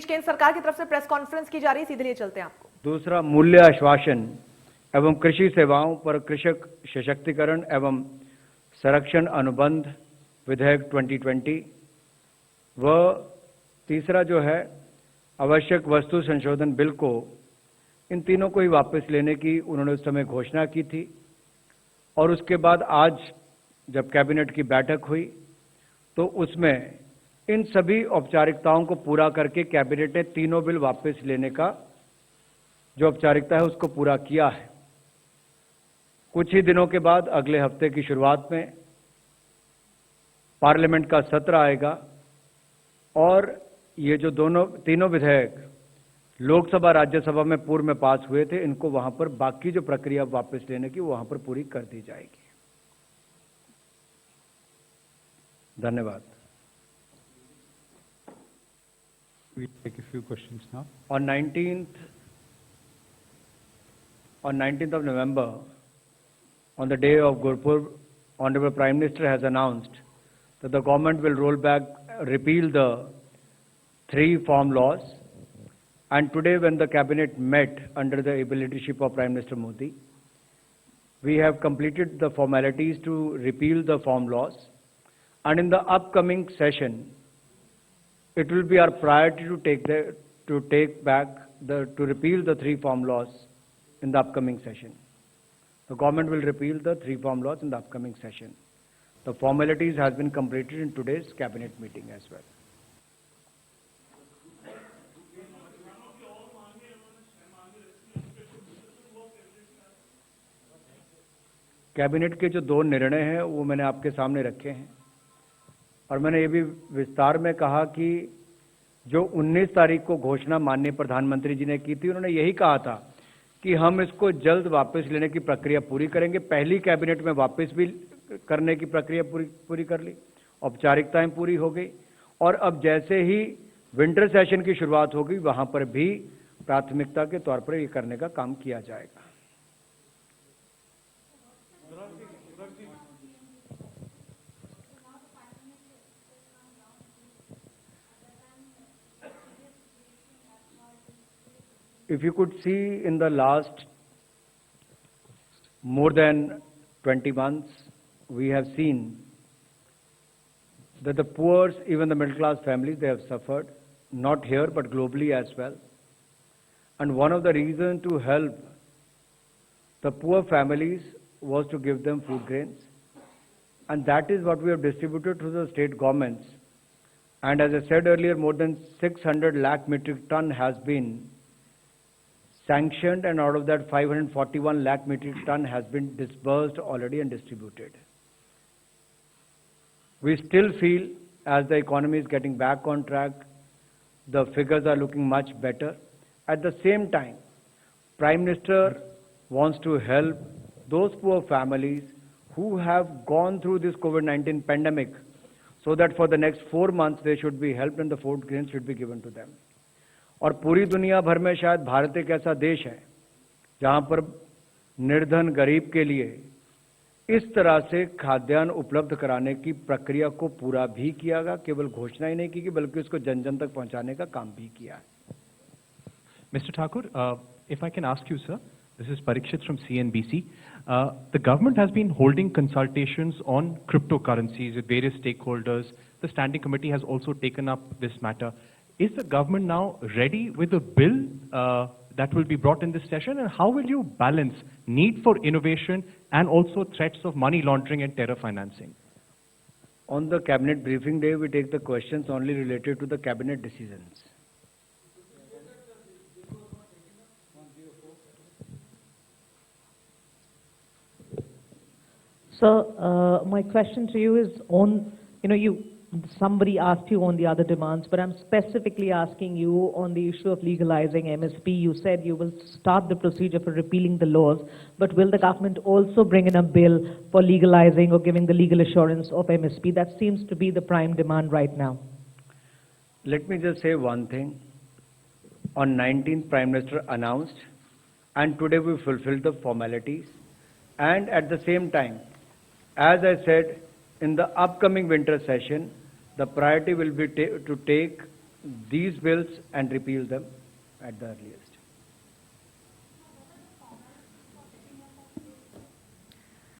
बीच केंद्र सरकार की तरफ से प्रेस कॉन्फ्रेंस की जा रही है, सीधे लिए चलते हैं आपको। दूसरा, मूल्य आश्वासन एवं कृषि सेवाओं पर कृषक सशक्तिकरण एवं संरक्षण अनुबंध विधेयक 2020 व तीसरा जो है आवश्यक वस्तु संशोधन बिल को, इन तीनों को ही वापस लेने की उन्होंने उस समय घोषणा की थी। और उसके बाद आज जब कैबिनेट की बैठक हुई तो उसमें इन सभी औपचारिकताओं को पूरा करके कैबिनेट ने तीनों बिल वापस लेने का जो औपचारिकता है उसको पूरा किया है। कुछ ही दिनों के बाद अगले हफ्ते की शुरुआत में पार्लियामेंट का सत्र आएगा और ये जो तीनों विधेयक लोकसभा राज्यसभा में पूर्व में पास हुए थे, इनको वहां पर बाकी जो प्रक्रिया वापस लेने की वहां पर पूरी कर दी जाएगी। धन्यवाद। We take a few questions now. On 19th of November, on the day of Gurpurab, Honorable Prime Minister has announced that the government will repeal the 3 farm laws. And today, when the cabinet met under the able leadership of Prime Minister Modi, we have completed the formalities to repeal the farm laws. And in the upcoming session, it will be our priority to repeal the 3 farm laws in the upcoming session. The government will repeal the 3 farm laws in the upcoming session. The formalities has been completed in today's cabinet meeting as well. Cabinet के जो 2 निर्णय हैं वो मैंने आपके सामने रखे हैं और मैंने ये भी विस्तार में कहा कि जो 19 तारीख को घोषणा माननीय प्रधानमंत्री जी ने की थी, उन्होंने यही कहा था कि हम इसको जल्द वापस लेने की प्रक्रिया पूरी करेंगे। पहली कैबिनेट में वापस भी करने की प्रक्रिया पूरी कर ली, औपचारिकताएं पूरी हो गई और अब जैसे ही विंटर सेशन की शुरुआत होगी वहां पर भी प्राथमिकता के तौर पर ये करने का काम किया जाएगा। If you could see in the last more than 20 months, we have seen that the poor, even the middle class families, they have suffered, not here but globally as well. And one of the reasons to help the poor families was to give them food grains. And that is what we have distributed to the state governments. And as I said earlier, more than 600 lakh metric ton has been sanctioned, and out of that 541 lakh metric ton has been disbursed already and distributed. We still feel as the economy is getting back on track, the figures are looking much better. At the same time, Prime Minister wants to help those poor families who have gone through this COVID-19 pandemic so that for the next 4 months they should be helped and the food grains should be given to them. और पूरी दुनिया भर में शायद भारत एक ऐसा देश है जहां पर निर्धन गरीब के लिए इस तरह से खाद्यान्न उपलब्ध कराने की प्रक्रिया को पूरा भी किया गया, केवल घोषणा ही नहीं की बल्कि उसको जन जन तक पहुंचाने का काम भी किया है। Mr. Thakur, if I can ask you, sir, this is Parikshit from CNBC. The government has been holding consultations on cryptocurrencies with various stakeholders. The standing committee has also taken up this matter. Is the government now ready with a bill that will be brought in this session, and how will you balance need for innovation and also threats of money laundering and terror financing? On the cabinet briefing day, we take the questions only related to the cabinet decisions. So my question to you is on, somebody asked you on the other demands, but I'm specifically asking you on the issue of legalizing MSP. You said you will start the procedure for repealing the laws, but will the government also bring in a bill for legalizing or giving the legal assurance of MSP? That seems to be the prime demand right now. Let me just say one thing. On 19th, Prime Minister announced, and today we fulfilled the formalities. And at the same time, as I said, in the upcoming winter session, the priority will be to take these bills and repeal them at the earliest.